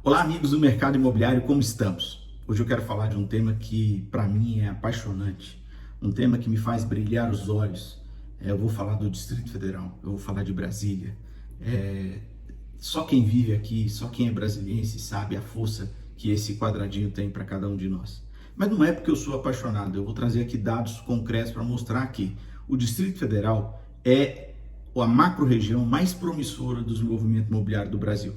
Olá, amigos do mercado imobiliário, como estamos? Hoje eu quero falar de um tema que para mim é apaixonante, um tema que me faz brilhar os olhos. Eu vou falar do Distrito Federal, eu vou falar de Brasília. É, Só quem vive aqui, só quem é brasiliense sabe a força que esse quadradinho tem para cada um de nós. Mas não é porque eu sou apaixonado, eu vou trazer aqui dados concretos para mostrar que o Distrito Federal é a macro-região mais promissora do desenvolvimento imobiliário do Brasil.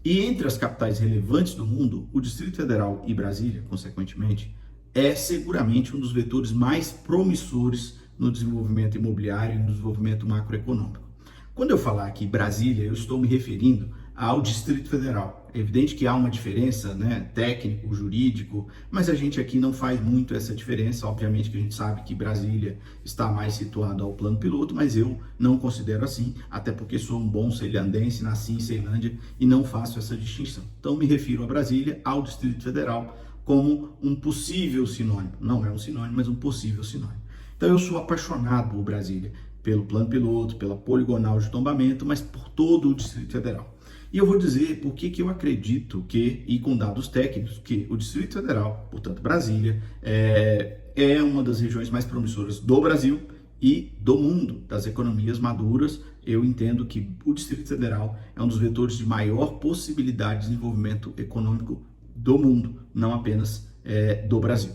E entre as capitais relevantes do mundo, o Distrito Federal e Brasília, consequentemente, é seguramente um dos vetores mais promissores no desenvolvimento imobiliário e no desenvolvimento macroeconômico. Quando eu falar aqui Brasília, eu estou me referindo ao Distrito Federal. É evidente que há uma diferença, técnico, jurídico, mas a gente aqui não faz muito essa diferença. Obviamente que a gente sabe que Brasília está mais situado ao plano piloto, mas eu não considero assim, até porque sou um bom ceilandense, nasci em Ceilândia e não faço essa distinção. Então me refiro a Brasília, ao Distrito Federal, como um possível sinônimo. Não é um sinônimo, mas um possível sinônimo. Então eu sou apaixonado por Brasília, pelo plano piloto, pela poligonal de tombamento, mas por todo o Distrito Federal. E eu vou dizer por que eu acredito que, e com dados técnicos, que o Distrito Federal, portanto Brasília, é uma das regiões mais promissoras do Brasil e do mundo, das economias maduras. Eu entendo que o Distrito Federal é um dos vetores de maior possibilidade de desenvolvimento econômico do mundo, não apenas do Brasil.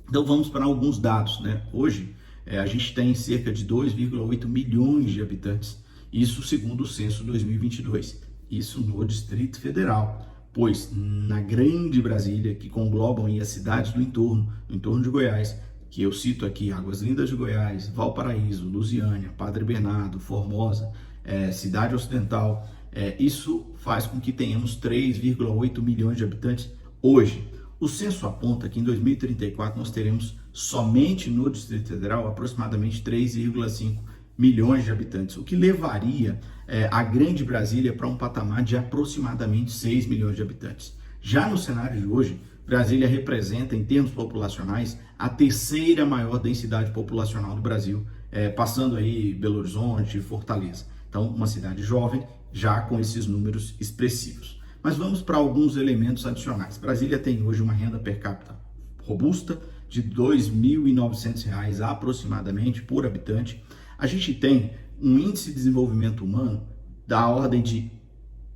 Então vamos para alguns dados, Hoje, a gente tem cerca de 2,8 milhões de habitantes, isso segundo o censo 2022, isso no Distrito Federal, pois na grande Brasília, que conglobam aí as cidades do entorno de Goiás, que eu cito aqui, Águas Lindas de Goiás, Valparaíso, Lusiânia, Padre Bernardo, Formosa, Cidade Ocidental, isso faz com que tenhamos 3,8 milhões de habitantes hoje. O censo aponta que em 2034 nós teremos somente no Distrito Federal aproximadamente 3,5 milhões de habitantes, o que levaria a grande Brasília para um patamar de aproximadamente 6 milhões de habitantes. Já no cenário de hoje, Brasília representa, em termos populacionais, a terceira maior densidade populacional do Brasil, passando aí Belo Horizonte e Fortaleza. Então, uma cidade jovem, já com esses números expressivos. Mas vamos para alguns elementos adicionais. Brasília tem hoje uma renda per capita robusta, de R$ 2.900 aproximadamente por habitante. A gente tem um índice de desenvolvimento humano da ordem de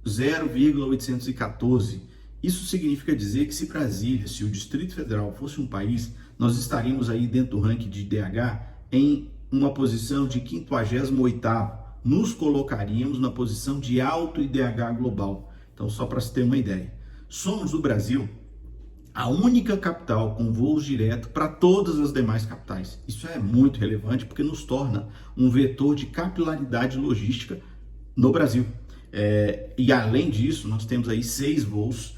0,814. Isso significa dizer que se Brasília, se o Distrito Federal fosse um país, nós estaríamos aí dentro do ranking de IDH em uma posição de 58º. Nos colocaríamos na posição de alto IDH global. Então, só para se ter uma ideia. Somos o Brasil a única capital com voos diretos para todas as demais capitais. Isso é muito relevante porque nos torna um vetor de capilaridade logística no Brasil. E além disso, nós temos aí 6 voos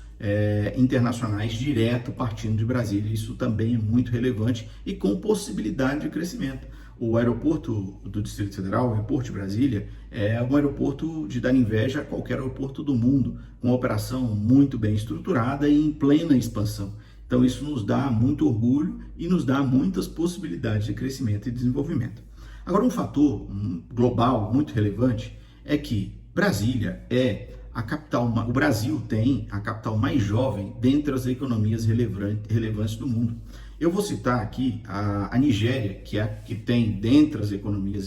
internacionais direto partindo de Brasília. Isso também é muito relevante e com possibilidade de crescimento. O aeroporto do Distrito Federal, o aeroporto de Brasília, é um aeroporto de dar inveja a qualquer aeroporto do mundo, com uma operação muito bem estruturada e em plena expansão. Então isso nos dá muito orgulho e nos dá muitas possibilidades de crescimento e desenvolvimento. Agora, um fator global muito relevante é que Brasília é a capital, o Brasil tem a capital mais jovem dentre as economias relevantes do mundo. Eu vou citar aqui a Nigéria, que é a que tem, dentre as economias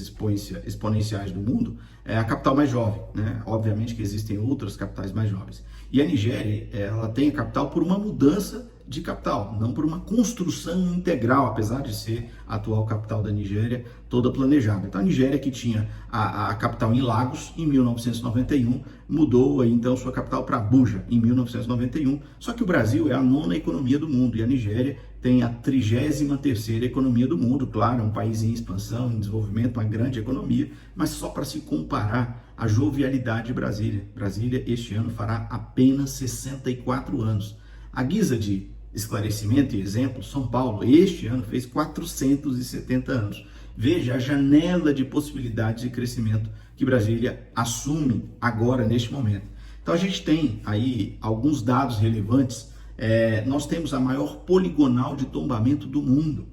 exponenciais do mundo, a capital mais jovem, Obviamente que existem outras capitais mais jovens. E a Nigéria, ela tem a capital por uma mudança de capital, não por uma construção integral, apesar de ser a atual capital da Nigéria toda planejada. Então a Nigéria, que tinha a capital em Lagos em 1991, mudou aí, então sua capital para Abuja em 1991. Só que o Brasil é a 9ª economia do mundo e a Nigéria tem a 33ª economia do mundo. Claro, é um país em expansão, em desenvolvimento, uma grande economia, mas só para se comparar a jovialidade de Brasília. Brasília este ano fará apenas 64 anos. A guisa de esclarecimento e exemplo, São Paulo este ano fez 470 anos. Veja a janela de possibilidades de crescimento que Brasília assume agora, neste momento. Então a gente tem aí alguns dados relevantes. Nós temos a maior poligonal de tombamento do mundo,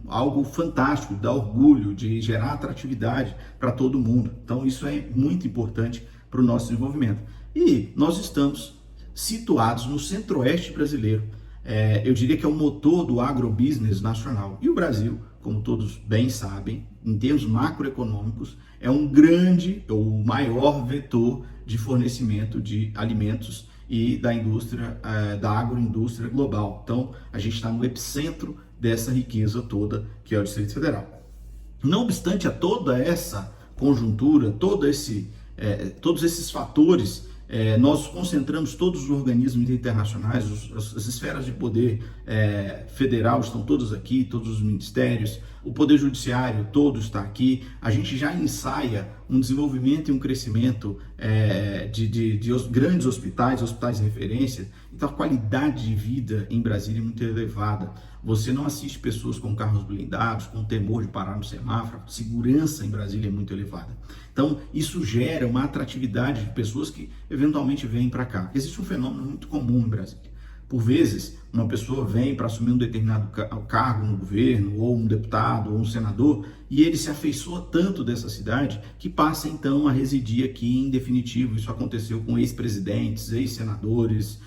algo fantástico, dá orgulho, de gerar atratividade para todo mundo. Então isso é muito importante para o nosso desenvolvimento. E nós estamos situados no centro-oeste brasileiro. Eu diria que é o motor do agrobusiness nacional. E o Brasil, como todos bem sabem, em termos macroeconômicos, é um grande, ou o maior vetor de fornecimento de alimentos e da indústria, da agroindústria global. Então, a gente está no epicentro dessa riqueza toda que é o Distrito Federal. Não obstante a toda essa conjuntura, todos esses fatores, nós concentramos todos os organismos internacionais, as esferas de poder federal estão todos aqui, todos os ministérios, o poder judiciário todo está aqui. A gente já ensaia um desenvolvimento e um crescimento de grandes hospitais de referência. Então a qualidade de vida em Brasília é muito elevada. Você não assiste pessoas com carros blindados, com temor de parar no semáforo. A segurança em Brasília é muito elevada. Então isso gera uma atratividade de pessoas que eventualmente vêm para cá. Existe um fenômeno muito comum em Brasília. Por vezes, uma pessoa vem para assumir um determinado cargo no governo, ou um deputado, ou um senador, e ele se afeiçoa tanto dessa cidade que passa então a residir aqui em definitivo. Isso aconteceu com ex-presidentes, ex-senadores,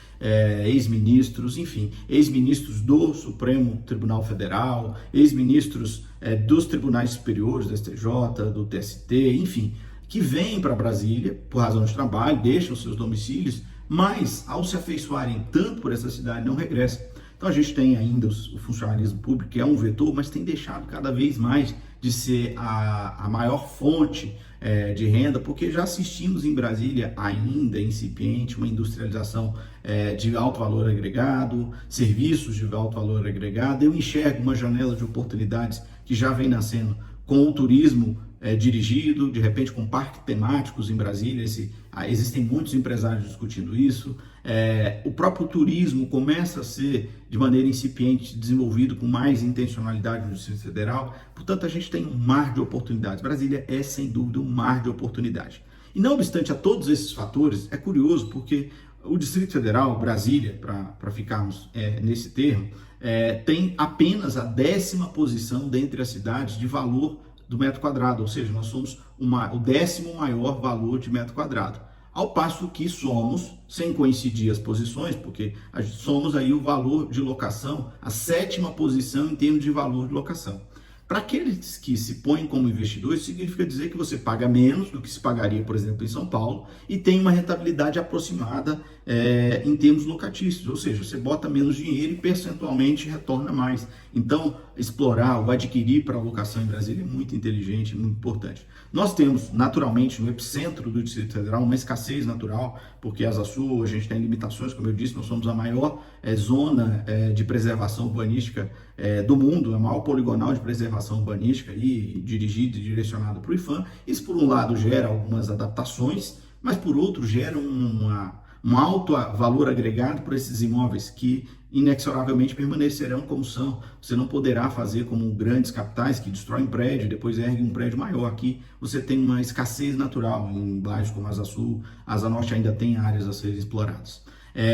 ex-ministros, enfim, ex-ministros do Supremo Tribunal Federal, ex-ministros dos tribunais superiores, do STJ, do TST, enfim, que vêm para Brasília por razão de trabalho, deixam seus domicílios, mas ao se afeiçoarem tanto por essa cidade, não regressam. Então a gente tem ainda o funcionalismo público, que é um vetor, mas tem deixado cada vez mais de ser a maior fonte de renda, porque já assistimos em Brasília, ainda incipiente, uma industrialização de alto valor agregado, serviços de alto valor agregado. Eu enxergo uma janela de oportunidades que já vem nascendo com o turismo dirigido, de repente com parques temáticos em Brasília. Existem muitos empresários discutindo isso. O próprio turismo começa a ser, de maneira incipiente, desenvolvido com mais intencionalidade no Distrito Federal. Portanto, a gente tem um mar de oportunidades. Brasília é, sem dúvida, um mar de oportunidade. E não obstante a todos esses fatores, é curioso porque o Distrito Federal, Brasília, para ficarmos nesse termo, tem apenas a 10ª posição dentre as cidades de valor do metro quadrado, ou seja, nós somos o 10º maior valor de metro quadrado, ao passo que somos, sem coincidir as posições, porque somos aí o valor de locação, a 7ª posição em termos de valor de locação. Para aqueles que se põem como investidores, significa dizer que você paga menos do que se pagaria, por exemplo, em São Paulo, e tem uma rentabilidade aproximada em termos locatícios, ou seja, você bota menos dinheiro e percentualmente retorna mais. Então, explorar ou adquirir para alocação em Brasília é muito inteligente, muito importante. Nós temos, naturalmente, no epicentro do Distrito Federal, uma escassez natural, porque Asa Sul, a gente tem limitações, como eu disse, nós somos a maior zona de preservação urbanística do mundo, a maior poligonal de preservação urbanística, aí, dirigida e direcionada para o IPHAN. Isso, por um lado, gera algumas adaptações, mas, por outro, gera um alto valor agregado por esses imóveis que inexoravelmente permanecerão como são. Você não poderá fazer como grandes capitais que destroem prédio e depois erguem um prédio maior. Aqui você tem uma escassez natural. Em bairros como Asa Sul, Asa Norte ainda tem áreas a serem exploradas.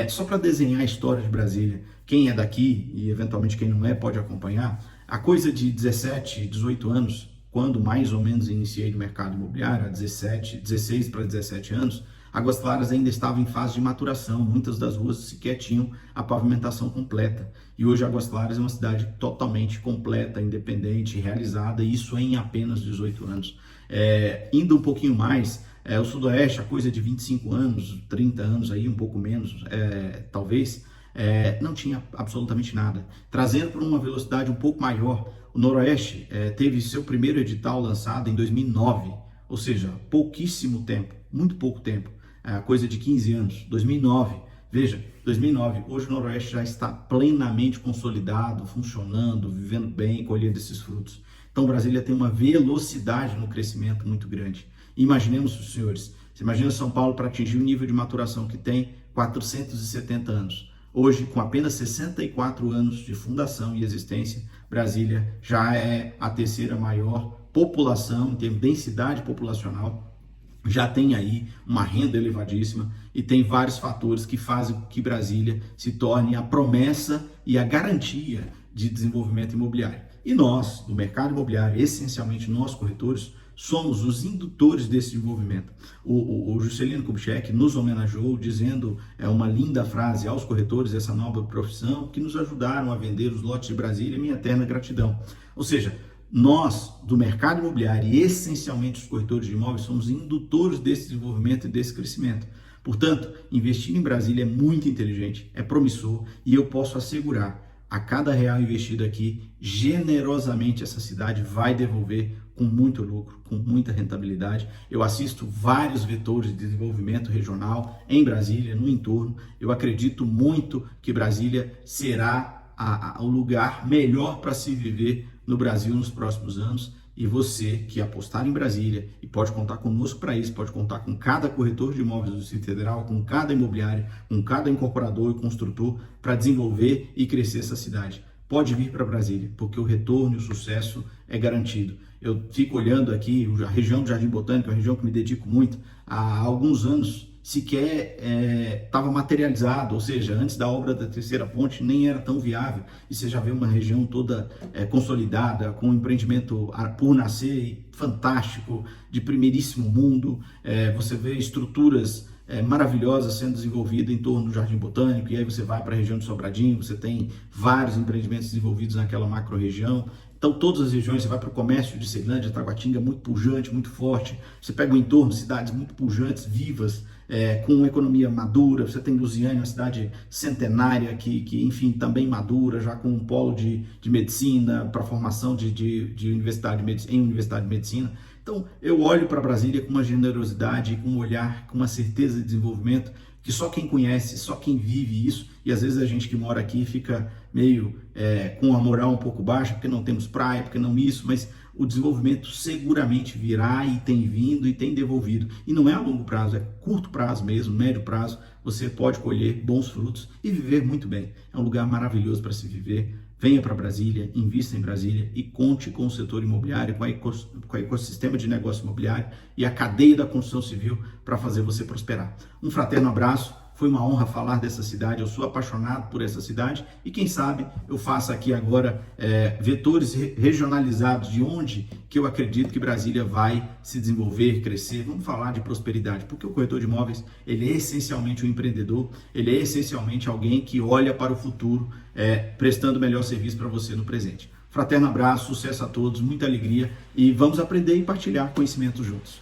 Só para desenhar a história de Brasília, quem é daqui e eventualmente quem não é pode acompanhar, a coisa de 17, 18 anos, quando mais ou menos iniciei no mercado imobiliário, há 16 para 17 anos, Águas Claras ainda estava em fase de maturação, muitas das ruas sequer tinham a pavimentação completa. E hoje Águas Claras é uma cidade totalmente completa, independente, realizada, e isso em apenas 18 anos. Indo um pouquinho mais, o Sudoeste, a coisa de 25 anos, 30 anos, aí um pouco menos, talvez, não tinha absolutamente nada. Trazendo para uma velocidade um pouco maior, o Noroeste teve seu primeiro edital lançado em 2009, ou seja, pouquíssimo tempo, muito pouco tempo. Coisa de 15 anos, 2009, veja, 2009, hoje o Noroeste já está plenamente consolidado, funcionando, vivendo bem, colhendo esses frutos. Então Brasília tem uma velocidade no crescimento muito grande. Imaginemos, senhores, você imagina São Paulo para atingir o nível de maturação que tem 470 anos. Hoje, com apenas 64 anos de fundação e existência, Brasília já é a 3ª maior população, em termos de densidade populacional, já tem aí uma renda elevadíssima e tem vários fatores que fazem com que Brasília se torne a promessa e a garantia de desenvolvimento imobiliário. E nós, do mercado imobiliário, essencialmente nós corretores, somos os indutores desse desenvolvimento. O Juscelino Kubitschek nos homenageou dizendo uma linda frase aos corretores dessa nova profissão que nos ajudaram a vender os lotes de Brasília, minha eterna gratidão. Ou seja, nós, do mercado imobiliário e essencialmente os corretores de imóveis, somos indutores desse desenvolvimento e desse crescimento. Portanto, investir em Brasília é muito inteligente, é promissor e eu posso assegurar, a cada real investido aqui, generosamente essa cidade vai devolver com muito lucro, com muita rentabilidade. Eu assisto vários vetores de desenvolvimento regional em Brasília, no entorno. Eu acredito muito que Brasília será o lugar melhor para se viver no Brasil nos próximos anos. E você que apostar em Brasília, e pode contar conosco para isso, pode contar com cada corretor de imóveis do Distrito Federal, com cada imobiliário, com cada incorporador e construtor para desenvolver e crescer essa cidade. Pode vir para Brasília, porque o retorno e o sucesso é garantido. Eu fico olhando aqui, a região do Jardim Botânico, é uma região que me dedico muito, há alguns anos sequer estava materializado, ou seja, antes da obra da terceira ponte nem era tão viável, e você já vê uma região toda consolidada, com um empreendimento por nascer fantástico, de primeiríssimo mundo, você vê estruturas maravilhosas sendo desenvolvidas em torno do Jardim Botânico, e aí você vai para a região de Sobradinho, você tem vários empreendimentos desenvolvidos naquela macro-região. Então, todas as regiões, você vai para o comércio de Ceilândia, Taguatinga, muito pujante, muito forte. Você pega o entorno, cidades muito pujantes, vivas, com uma economia madura. Você tem Lusiânia, uma cidade centenária, que enfim, também madura, já com um polo de medicina, para formação de universidade em universidade de medicina. Então, eu olho para Brasília com uma generosidade, com um olhar, com uma certeza de desenvolvimento, que só quem conhece, só quem vive isso, e às vezes a gente que mora aqui fica meio com a moral um pouco baixa, porque não temos praia, porque não isso, mas o desenvolvimento seguramente virá e tem vindo e tem devolvido. E não é a longo prazo, é curto prazo mesmo, médio prazo, você pode colher bons frutos e viver muito bem. É um lugar maravilhoso para se viver. Venha para Brasília, invista em Brasília e conte com o setor imobiliário, com o ecossistema de negócio imobiliário e a cadeia da construção civil para fazer você prosperar. Um fraterno abraço, foi uma honra falar dessa cidade, eu sou apaixonado por essa cidade e quem sabe eu faça aqui agora vetores regionalizados de onde que eu acredito que Brasília vai se desenvolver, crescer. Vamos falar de prosperidade, porque o corretor de imóveis, ele é essencialmente um empreendedor, ele é essencialmente alguém que olha para o futuro, prestando o melhor serviço para você no presente. Fraterno abraço, sucesso a todos, muita alegria e vamos aprender e partilhar conhecimentos juntos.